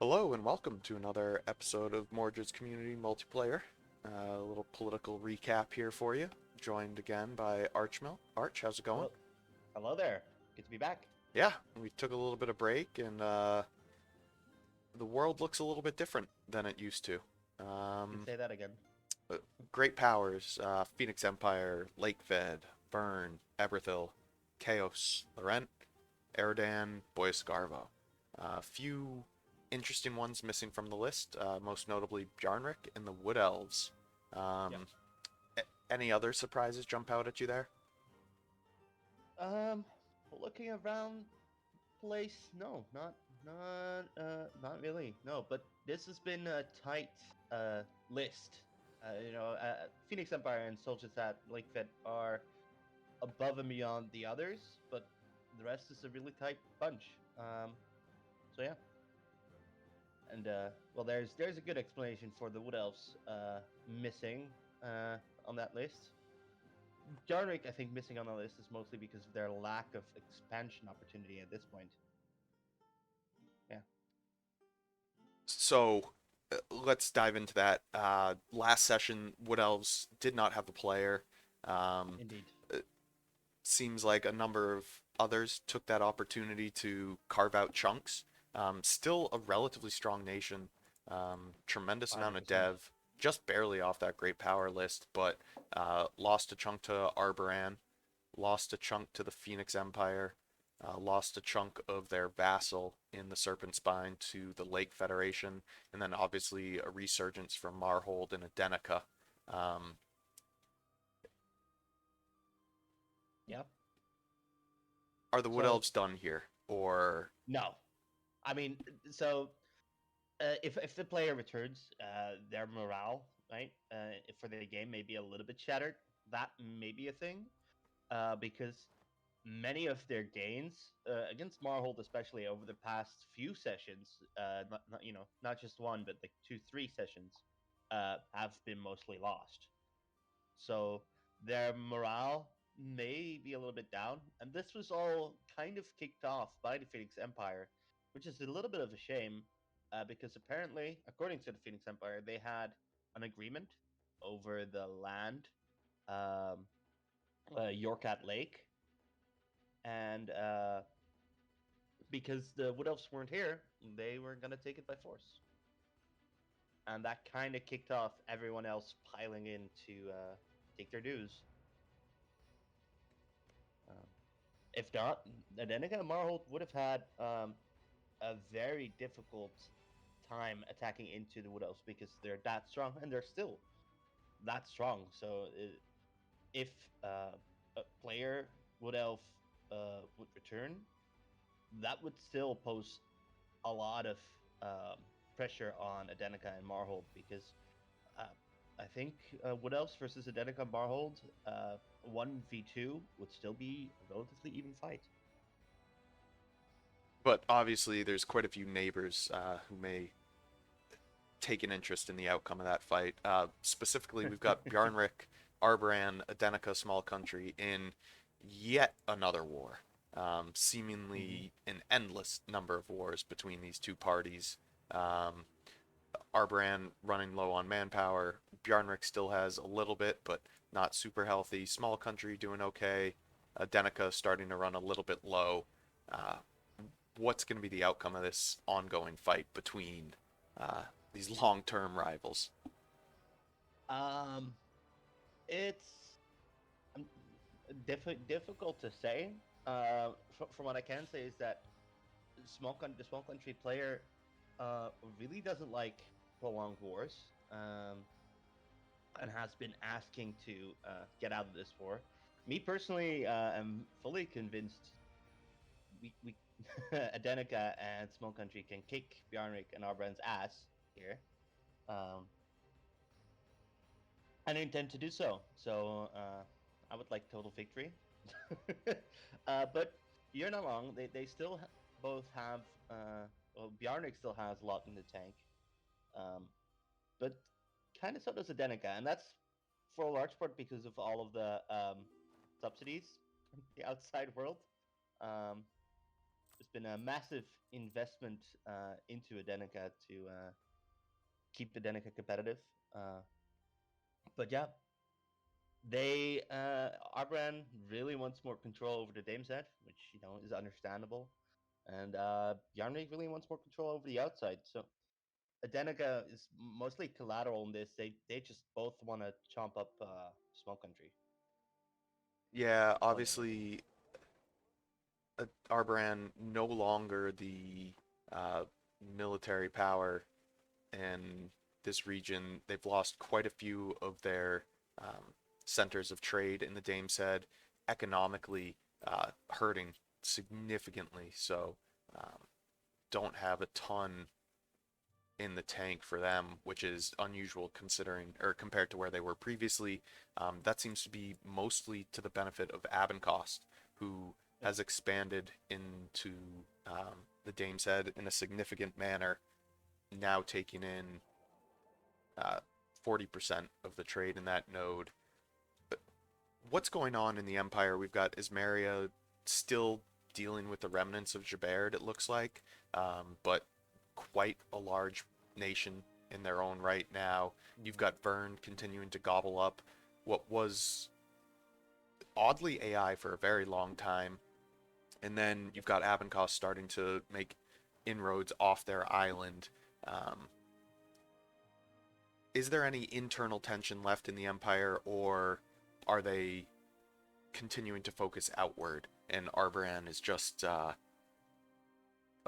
Hello and welcome to another episode of Mordred's Community Multiplayer. A little political recap here for you. Joined again by Archmill. Arch, how's it going? Hello, hello there. Good to be back. Yeah, we took a little bit of break and the world looks a little bit different than it used to. You can Um, say that again. uh, Great powers, Phoenix Empire, Lakefed, Burn, Eberthil, Chaos, Laurent, Eridan, Boyascarvo. A few interesting ones missing from the list, most notably Bjarnrik and the Wood Elves. Yep. Um, any other surprises jump out at you there? Um, Looking around place, no, not really. No, but this has been a tight list. Phoenix Empire and Soldiers at Lakefed are above and beyond the others, but the rest is a really tight bunch. So yeah, and well, there's a good explanation for the Wood Elves missing on that list. Jarnik, I think, missing on the list is mostly because of their lack of expansion opportunity at this point. Yeah. So let's dive into that. Last session, Wood Elves did not have a player. Um, Indeed. it seems like a number of others took that opportunity to carve out chunks. Still a relatively strong nation. Tremendous amount of 100%. dev, just barely off that great power list, but lost a chunk to Arboran, lost a chunk to the Phoenix Empire, lost a chunk of their vassal in the Serpent Spine to the Lake Federation, and then obviously a resurgence from Marhold and Adenica. Um, Yep. are the Wood So Elves done here, or no, I mean, so if the player returns, their morale, right, for the game may be a little bit shattered. That may be a thing, because many of their gains against Marhold, especially over the past few sessions, not just one, but like two, three sessions, have been mostly lost. So their morale may be a little bit down, and this was all kind of kicked off by the Phoenix Empire, which is a little bit of a shame, because apparently, according to the Phoenix Empire, they had an agreement over the land, um, Yorkat Lake, and because the Wood Elves weren't here, they were gonna take it by force, and that kind of kicked off everyone else piling in to take their dues. Um, if not, then again, Marhold would have had a very difficult time attacking into the Wood Elves because they're that strong, and they're still that strong. So if a player Wood Elf would return, that would still pose a lot of um, pressure on Adenica and Marhold because uh, I think Wood Elves versus Adenica and Marhold 1v2 would still be a relatively even fight. but obviously there's quite a few neighbors who may take an interest in the outcome of that fight. Specifically, we've got Bjarnrik, Arboran, Adenica, Small Country in yet another war. Hmm. Seemingly an endless number of wars between these two parties. Um, Arboran running low on manpower. Bjarnrik still has a little bit, but not super healthy. Small Country doing okay. Adenica starting to run a little bit low. Uh, what's going to be the outcome of this ongoing fight between uh, these long-term rivals? Um, it's um, difficult to say. From what I can say is that the small country player really doesn't like prolonged wars, and has been asking to get out of this war. Me personally, am fully convinced we Adenica and Small Country can kick Bjarnik and Arbrand's ass here. Um, and I intend to do so. So I would like total victory. But you're not wrong. They still both have. Well, Bjarnik still has a lot in the tank, um, but kind of so does Adenica, and that's for a large part because of all of the subsidies from the outside world. Um, there's been a massive investment into Adenica to keep Adenica competitive. Uh, but yeah, they Arbran really wants more control over the Dame's Head, which is understandable, and Bjarne really wants more control over the outside. So Adenica is mostly collateral in this. They just both want to chomp up Small Country Yeah, more than anything. obviously, Arbran no longer the uh, military power in this region. They've lost quite a few of their centers of trade in the Dame's Head, economically hurting significantly. So, um, don't have a ton in the tank for them, which is unusual considering or compared to where they were previously. That seems to be mostly to the benefit of Abencost, who Yeah. has expanded into the Dame's Head in a significant manner, now taking in 40% of the trade in that node. But what's going on in the Empire? We've got Ismaria still dealing with the remnants of Jaberd, it looks like, but quite a large nation in their own right now. You've Mhm. got Vern continuing to gobble up what was oddly AI for a very long time. And then Yep. you've got Abencost starting to make inroads off their island. Um, is there any internal tension left in the Empire, or are they continuing to focus outward, and Arbran is just a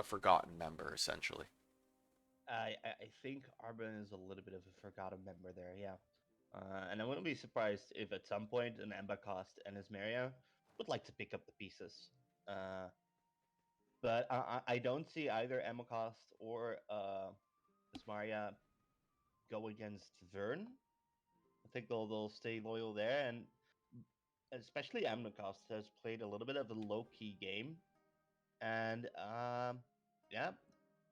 forgotten member, essentially? I think Arbran is a little bit of a forgotten member there. Yeah. And I wouldn't be surprised if at some point an Embacost and Ismaria would like to pick up the pieces. Uh, but I don't see either Embacost or Ismaria go against Vern. I think they'll stay loyal there, and especially Embacost has played a little bit of a low key game, and yeah,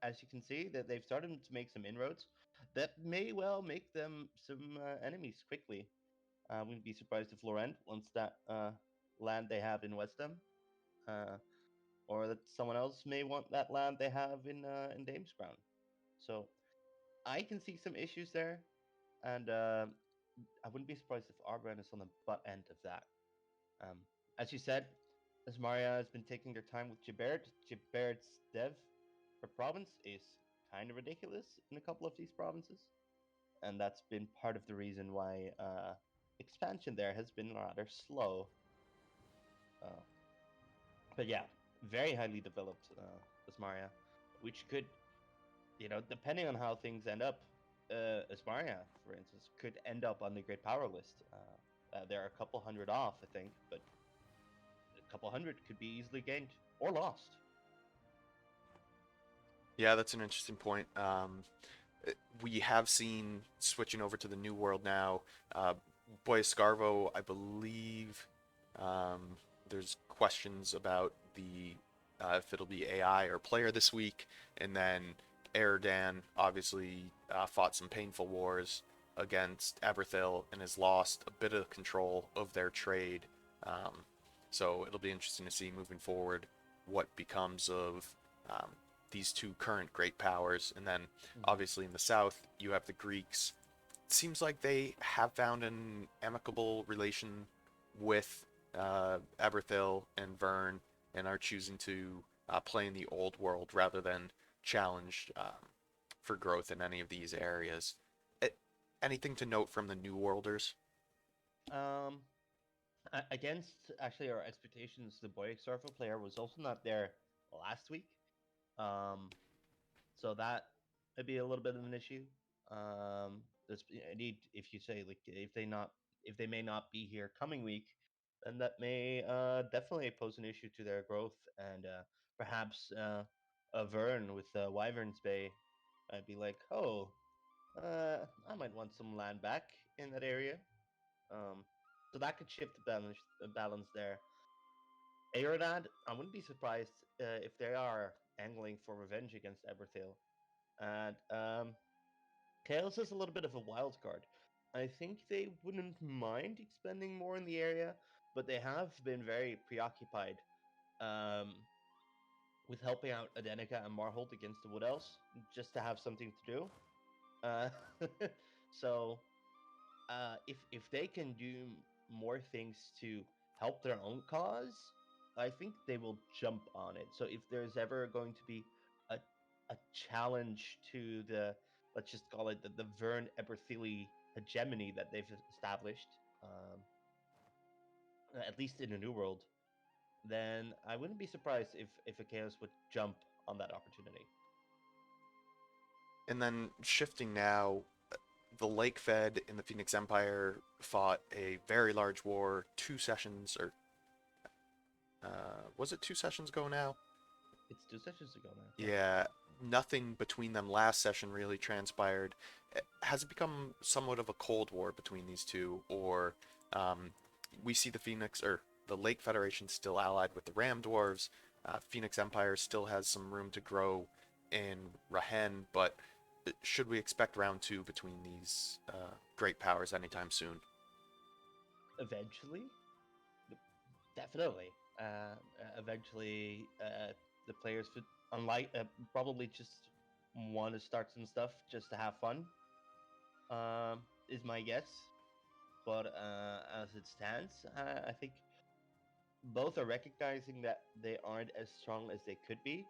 as you can see, that they've started to make some inroads that may well make them some enemies quickly. I wouldn't be surprised if Laurent wants that land they have in Westham, uh, or that someone else may want that land they have in Dame's Crown. So I can see some issues there, and I wouldn't be surprised if Arbran is on the butt end of that. Um, as you said, as Maria has been taking their time with Jabert, Jabert's dev per province is kind of ridiculous in a couple of these provinces, and that's been part of the reason why expansion there has been rather slow. Uh, but yeah, very highly developed Asmaria, which could, depending on how things end up, Asmaria, for instance, could end up on the Great Power list. They're a couple hundred off, I think, but a couple hundred could be easily gained or lost. Yeah, that's an interesting point. We have seen switching over to the new world now. Uh, Boy Scarvo, I believe there's questions about the if it'll be AI or player this week, and then Erdan obviously fought some painful wars against Aberthil and has lost a bit of control of their trade. Um, so it'll be interesting to see moving forward what becomes of um, these two current great powers. And then Mhm. obviously in the south, you have the Greeks. It seems like they have found an amicable relation with Aberthil and Vern and are choosing to play in the old world rather than challenge for growth in any of these areas. Eh, Anything to note from the New Worlders? Um, Against actually our expectations, the Boy Surfer player was also not there last week. Um, so that would be a little bit of an issue. There's indeed, if you say like if they may not be here coming week, then that may definitely pose an issue to their growth, and perhaps a Vern with Wyvern's Bay might be like, oh, I might want some land back in that area. Um, so that could shift the balance there. Aerodad, I wouldn't be surprised if they are angling for revenge against Eberthil. And Chaos is a little bit of a wild card. I think they wouldn't mind expending more in the area, but they have been very preoccupied um, with helping out Adenica and Marhold against the Wood Elves, just to have something to do. Uh, so if they can do more things to help their own cause, I think they will jump on it. So if there's ever going to be a a challenge to the, let's just call it the Vern Eberthili hegemony that they've established, at least in the New World, then I wouldn't be surprised if a Chaos would jump on that opportunity. And then shifting now, the Lake Fed in the Phoenix Empire fought a very large war 2 sessions, or was it 2 sessions ago now? It's 2 sessions ago now. Yeah. Yeah, nothing between them last session really transpired. Has it become somewhat of a cold war between these two, or um, we see the Phoenix or the Lake Federation still allied with the Ram Dwarves? Phoenix Empire still has some room to grow in Rahen, but should we expect round two between these great powers anytime soon? Eventually, definitely. Eventually, the players would unlike probably just want to start some stuff just to have fun. Is my guess. But as it stands, I think both are recognizing that they aren't as strong as they could be,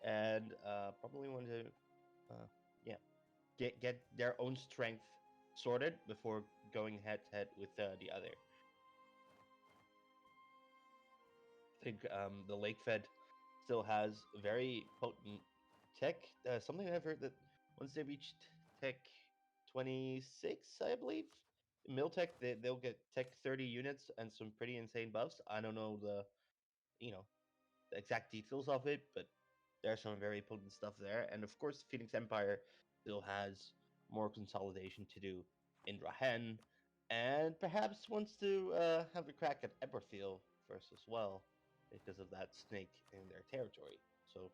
and probably want to, uh, yeah, get their own strength sorted before going head to head with the other. I think the Lake Fed still has very potent tech. Something I've heard that once they reach tech 26, I believe, Miltech, they'll get tech 30 units and some pretty insane buffs. I don't know you know the exact details of it, but there's some very potent stuff there. And of course, Phoenix Empire still has more consolidation to do in Rahen, and perhaps wants to have a crack at Eberfield first as well, because of that snake in their territory. So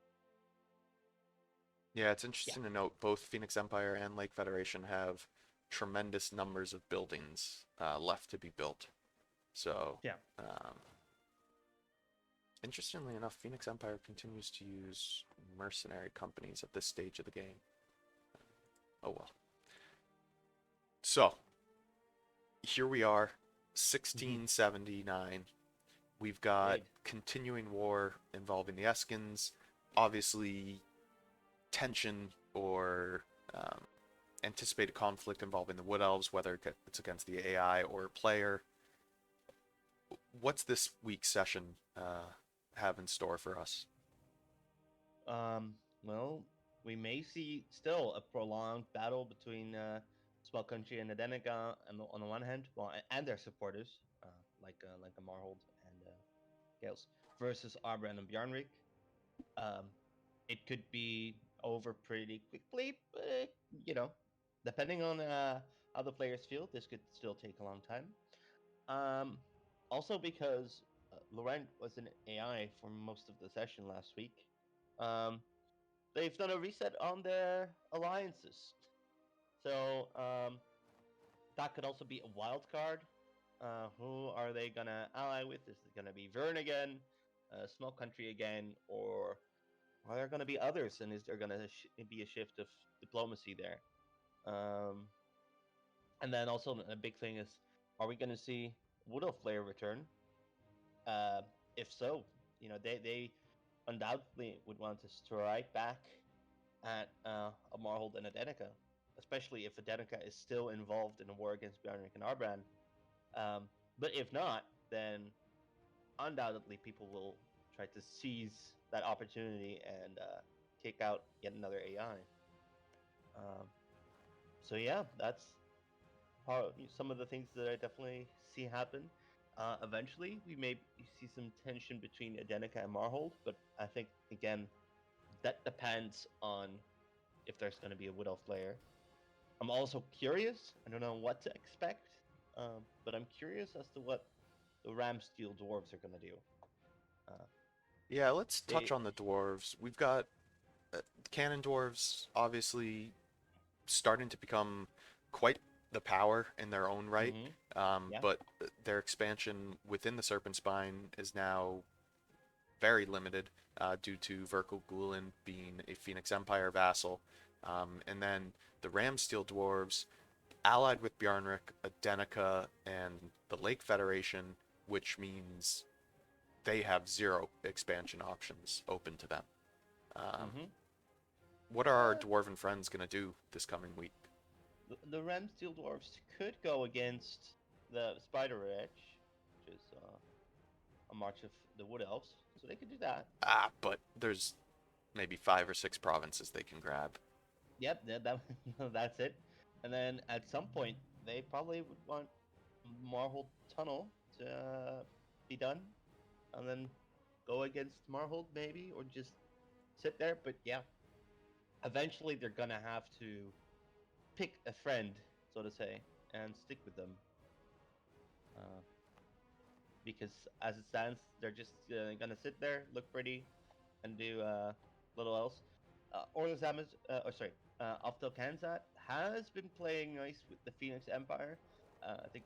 Yeah, it's yeah, interesting to note both Phoenix Empire and Lake Federation have tremendous numbers of buildings left to be built. So, yeah, um, interestingly enough, Phoenix Empire continues to use mercenary companies at this stage of the game. Oh well. So, here we are, mm-hmm. 1679. We've got Indeed. continuing war involving the Eskins, obviously tension or anticipated conflict involving the Wood Elves, whether it's against the AI or player. What's this week's session have in store for us? Well, we may see still a prolonged battle between Spell Country and Adenica on the one hand, well, and their supporters, like a Marhold and Gales, versus Arbrand and Bjarnrik. Um, it could be over pretty quickly, but depending on how the players feel, this could still take a long time. Um, Also because Laurent was an AI for most of the session last week. Um, they've done a reset on their alliances. So that could also be a wild card. Who are they gonna ally with? Is it gonna be Vern again, Small Country again, or are there gonna be others? And is there gonna be a shift of diplomacy there? Um, and then also a big thing is, are we gonna see Wood Elf Player return? Uh, if so, they undoubtedly would want to strike back at a Marhold and Adenica, especially if Adenica is still involved in a war against Bjornrik and Arbrand. Um, but if not, then undoubtedly people will try to seize that opportunity and kick out yet another AI. So yeah, that's some of the things that I definitely see happen. Eventually, we may see some tension between Adenica and Marhold, but I think again that depends on if there's going to be a Wood Elf layer. I'm also curious. I don't know what to expect, but I'm curious as to what the Ram Steel Dwarves are going to do. Uh, Yeah, let's touch they, on the dwarves. We've got cannon dwarves obviously starting to become quite the power in their own right, mm-hmm, yeah, but their expansion within the Serpent Spine is now very limited due to Verkil Gulin being a Phoenix Empire vassal. And then the Ramsteel Dwarves, allied with Bjarnrik, Adenica, and the Lake Federation, which means they have zero expansion options open to them. Um, Mm-hmm. what are our Uh, dwarven friends going to do this coming week? the Ramsteel Dwarves could go against the Spider Edge, which is a march of the Wood Elves, so they could do that. But there's maybe 5 or 6 provinces they can grab. Yep, that's it. And then at some point, they probably would want Marhold Tunnel to be done, and then go against Marhold maybe, or just sit there. But yeah, eventually they're gonna have to pick a friend, so to say, and stick with them. Uh, because as it stands, they're just gonna sit there, look pretty, and do little else. Orla's or sorry, Optokansat has been playing nice with the Phoenix Empire. I think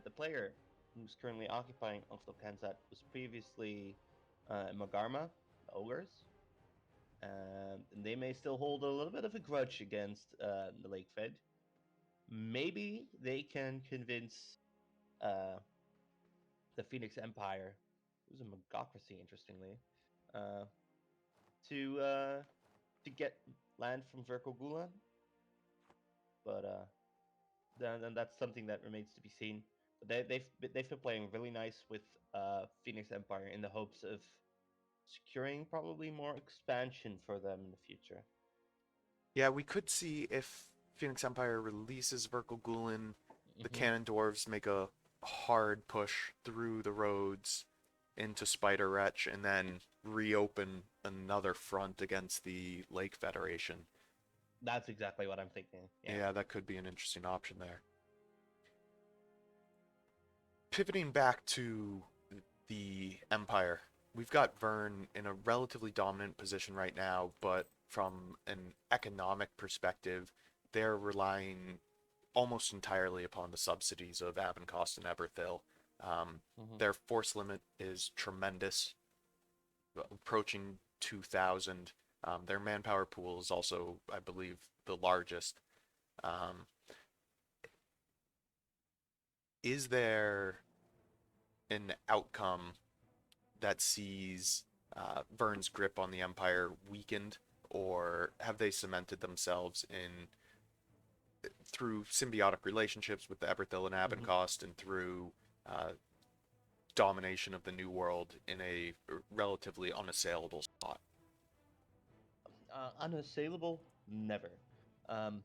the player who's currently occupying Optokansat was previously Magarma, the ogres, and they may still hold a little bit of a grudge against the Lake Fed. Maybe they can convince uh, the Phoenix Empire, who's a magocracy, interestingly, uh, to uh, to get land from Verkogulan, but then that's something that remains to be seen. But they've been playing really nice with Phoenix Empire in the hopes of securing probably more expansion for them in the future. Yeah, we could see if Phoenix Empire releases Verkil Gulin, the Hmm. Cannon Dwarves make a hard push through the roads into Spider Wretch and then reopen another front against the Lake Federation. That's exactly what I'm thinking. Yeah. Yeah, that could be an interesting option there. Pivoting back to the Empire, we've got Vern in a relatively dominant position right now, but from an economic perspective, they're relying almost entirely upon the subsidies of Abencost and Eberthil. Um, Hmm. their force limit is tremendous, approaching 2,000. Their manpower pool is also, I believe, the largest. Um, is there an outcome that sees Vern's grip on the Empire weakened, or have they cemented themselves in through symbiotic relationships with the Eberthil and Hmm. Abencost and through uh, domination of the New World in a relatively unassailable spot? Unassailable, never. Um,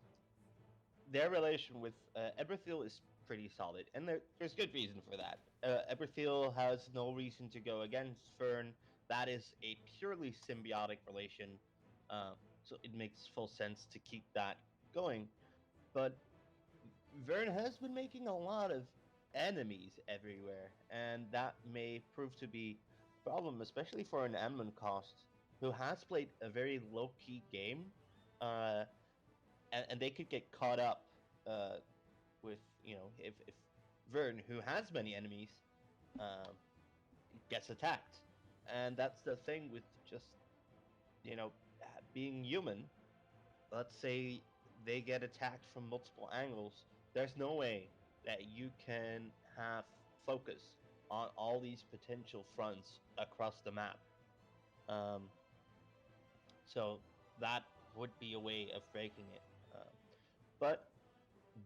their relation with Eberthiel is pretty solid, and there's good reason for that. Eberthiel has no reason to go against Fern. That is a purely symbiotic relation, uh, so it makes full sense to keep that going. But Vern has been making a lot of enemies everywhere, and that may prove to be a problem, especially for an Amon cost who has played a very low key game. Uh, and they could get caught up uh, with if Vern, who has many enemies, um, gets attacked, and that's the thing with just being human. Let's say they get attacked from multiple angles. There's no way that you can have focus on all these potential fronts across the map. Um, so that would be a way of breaking it. But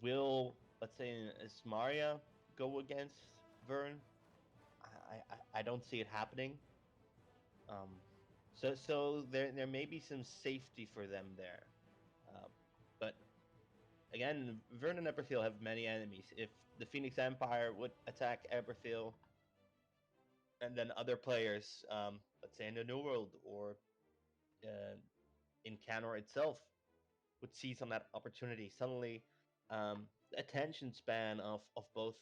will, let's say, Ismaria go against Vern? I don't see it happening. So there may be some safety for them there. Um, but again, Vern and Eberthiel have many enemies. If the Phoenix Empire would attack Eberthiel, and then other players, let's say in the New World or uh, in Canor itself, would seize on that opportunity, suddenly the attention span of both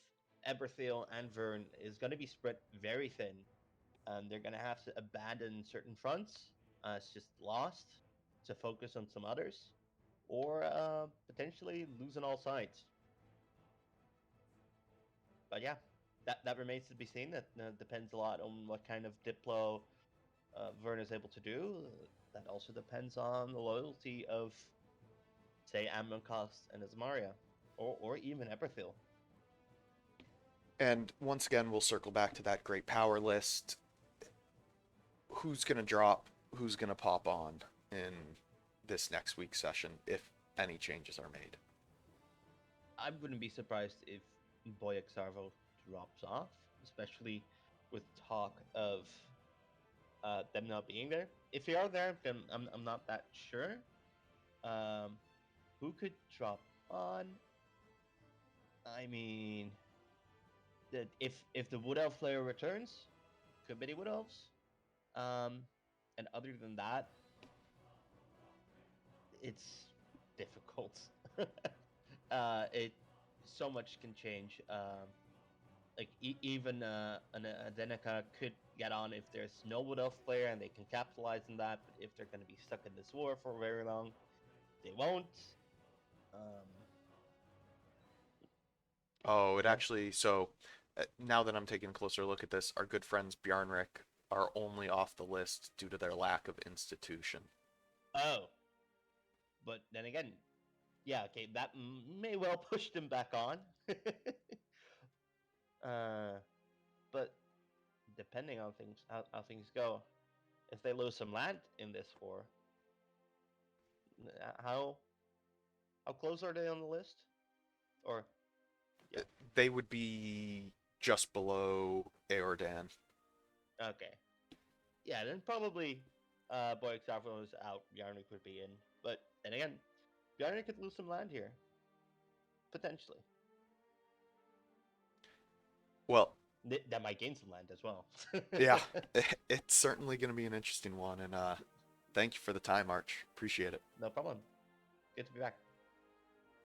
Eberthiel and Vern is going to be spread very thin. They're going to have to abandon certain fronts. It's just lost to focus on some others, or potentially lose on all sides. But yeah, that remains to be seen. That depends a lot on what kind of Diplo Vern is able to do. That also depends on the loyalty of, say, Ammoncost and Ismaria, or even Eberthil. And once again, we'll circle back to that great power list. Who's going to drop? Who's going to pop on in this next week's session if any changes are made? I wouldn't be surprised if Boyac Sarvo drops off, especially with talk of them not being there. If they are there, then I'm not that sure. Um, who could drop on? I mean, that if the Wood Elf player returns, could be the Wood Elves. Um, and other than that, it's difficult. It so much can change. Like even an Adenica could get on if there's no Wood Elf player and they can capitalize on that. But if they're going to be stuck in this war for very long, they won't. Um, Oh, it yeah. actually, so now that I'm taking a closer look at this, our good friends Bjarnrik are only off the list due to their lack of institution. Oh, but then again, yeah. Okay, that may well push them back on. uh, but depending on how things go, if they lose some land in this war, how close are they on the list? Or yeah, They would be just below Aordan. okay, yeah. Then probably Boyk Sarfon is out. Bjarnik would be in, but then again, Bjarnik could lose some land here potentially. Well, That might gain some land as well. yeah, it's certainly going to be an interesting one. And thank you for the time, Arch. Appreciate it. No problem. Good to be back.